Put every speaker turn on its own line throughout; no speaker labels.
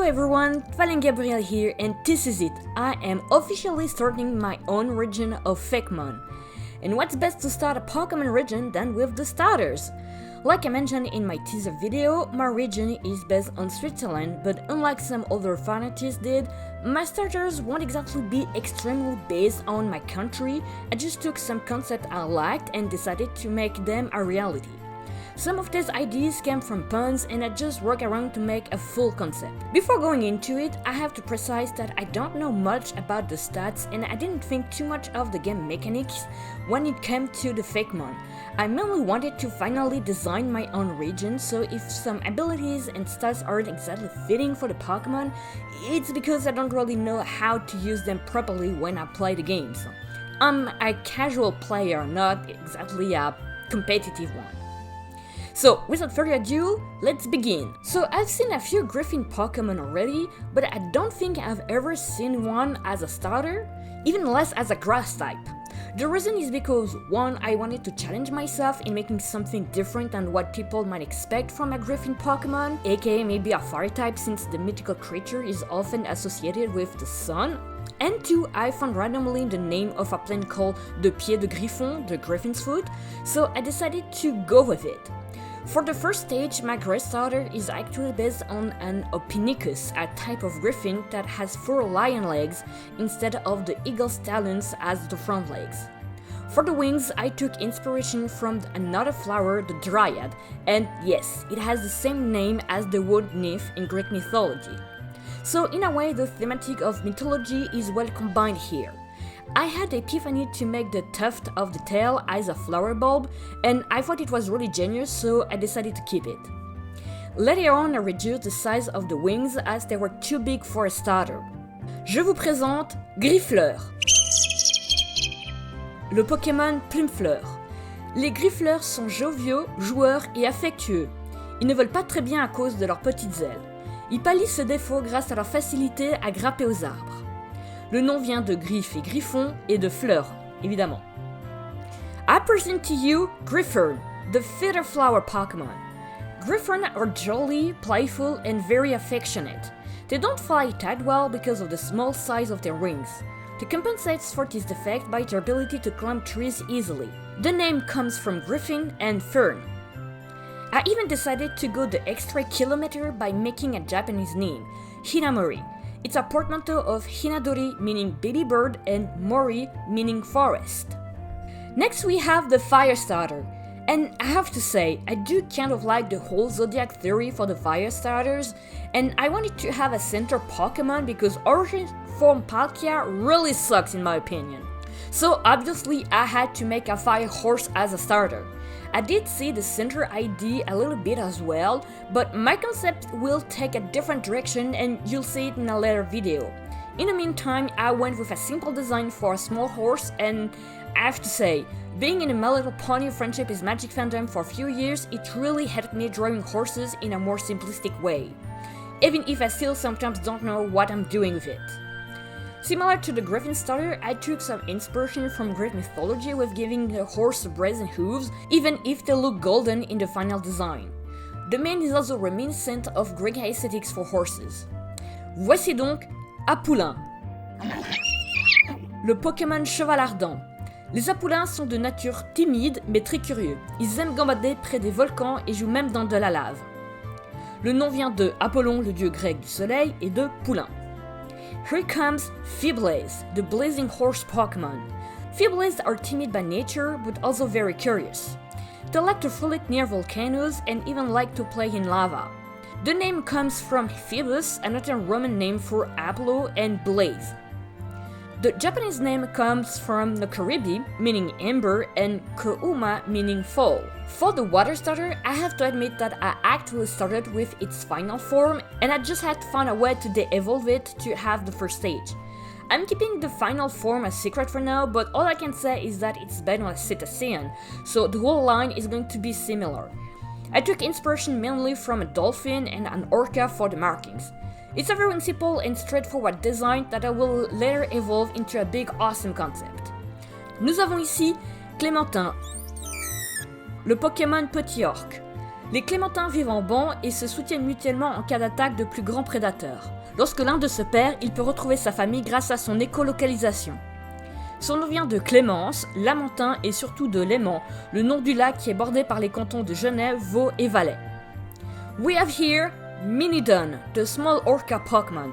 everyone, Valen Gabriel here, and this is it. I am officially starting my own region of Fakemon. And what's best to start a Pokemon region than with the starters? Like I mentioned in my teaser video, my region is based on Switzerland, but unlike some other fanartists did, my starters won't exactly be extremely based on my country. I just took some concepts I liked and decided to make them a reality. Some of these ideas came from puns and I just worked around to make a full concept. Before going into it, I have to precise that I don't know much about the stats and I didn't think too much of the game mechanics when it came to the Fakemon. I mainly wanted to finally design my own region, so if some abilities and stats aren't exactly fitting for the Pokemon, it's because I don't really know how to use them properly when I play the games. I'm a casual player, not exactly a competitive one. So, without further ado, let's begin. So, I've seen a few Griffin Pokemon already, but I don't think I've ever seen one as a starter, even less as a grass type. The reason is because, one, I wanted to challenge myself in making something different than what people might expect from a Griffin Pokemon, aka maybe a fire type since the mythical creature is often associated with the sun. And two, I found randomly the name of a plant called the Pied de Griffon, the Griffin's foot, so I decided to go with it. For the first stage, my grass starter is actually based on an Ophiuchus, a type of griffin that has 4 lion legs instead of the eagle's talons as the front legs. For the wings, I took inspiration from another flower, the Dryad, and yes, it has the same name as the wood nymph in Greek mythology. So in a way, the thematic of mythology is well combined here. I had the epiphany to make the tuft of the tail as a flower bulb, and I thought it was really genius, so I decided to keep it. Later on, I reduced the size of the wings as they were too big for a starter. Je vous présente Griffleur. Le Pokémon Plumefleur. Les Griffleurs sont joviaux, joueurs et affectueux. Ils ne volent pas très bien à cause de leurs petites ailes. Ils pallient ce défaut grâce à leur facilité à grimper aux arbres. Le nom vient de griffe et griffon et de fleur, évidemment. I present to you Griffern, the feather flower Pokemon. Griffon are jolly, playful, and very affectionate. They don't fly that well because of the small size of their wings. They compensate for this defect by their ability to climb trees easily. The name comes from griffin and fern. I even decided to go the extra kilometer by making a Japanese name, Hinamori. It's a portmanteau of Hinadori, meaning baby bird, and Mori, meaning forest. Next we have the fire starter. And I have to say, I do kind of like the whole zodiac theory for the fire starters, and I wanted to have a center Pokemon because origin form Palkia really sucks in my opinion. So obviously I had to make a fire horse as a starter. I did see the center idea a little bit as well, but my concept will take a different direction and you'll see it in a later video. In the meantime, I went with a simple design for a small horse, and I have to say, being in a My Little Pony Friendship is Magic fandom for a few years, it really helped me drawing horses in a more simplistic way. Even if I still sometimes don't know what I'm doing with it. Similar to the Griffin starter, I took some inspiration from Greek mythology with giving the horse brazen hooves, even if they look golden in the final design. The mane is also reminiscent of Greek aesthetics for horses. Voici donc Apoulin. Le Pokémon Cheval Ardent. Les Apoulins sont de nature timide mais très curieux. Ils aiment gambader près des volcans et jouent même dans de la lave. Le nom vient de Apollon, le dieu grec du soleil, et de Poulain. Here comes Feeblaze, the blazing horse Pokemon. Feeblaze are timid by nature, but also very curious. They like to frolic near volcanoes and even like to play in lava. The name comes from Phoebus, another Roman name for Apollo, and Blaze. The Japanese name comes from Nokaribi, meaning ember, and Kouma, meaning fall. For the water starter, I have to admit that I actually started with its final form, and I just had to find a way to de-evolve it to have the first stage. I'm keeping the final form a secret for now, but all I can say is that it's based on a cetacean, so the whole line is going to be similar. I took inspiration mainly from a dolphin and an orca for the markings. It's a very simple and straightforward design that I will later evolve into a big awesome concept. Nous avons ici Clémentin, le Pokémon Petit Orc. Les clémentins vivent en banc et se soutiennent mutuellement en cas d'attaque de plus grands prédateurs. Lorsque l'un d'eux se perd, il peut retrouver sa famille grâce à son écolocalisation. Son nom vient de Clémence, Lamentin et surtout de Léman, le nom du lac qui est bordé par les cantons de Genève, Vaud et Valais. We have here Minidon, the small orca Pokemon.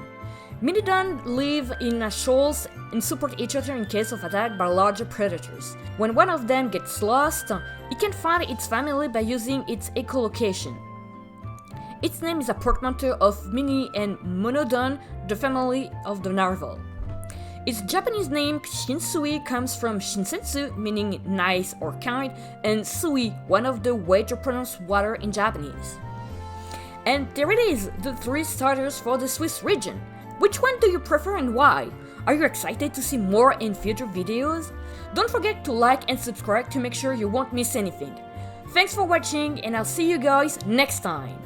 Minidon live in shoals and support each other in case of attack by larger predators. When one of them gets lost, it can find its family by using its echolocation. Its name is a portmanteau of Mini and Monodon, the family of the narwhal. Its Japanese name Shinsui comes from Shinsensu, meaning nice or kind, and Sui, one of the way to pronounce water in Japanese. And there it is, the 3 starters for the Swiss region. Which one do you prefer and why? Are you excited to see more in future videos? Don't forget to like and subscribe to make sure you won't miss anything. Thanks for watching and I'll see you guys next time.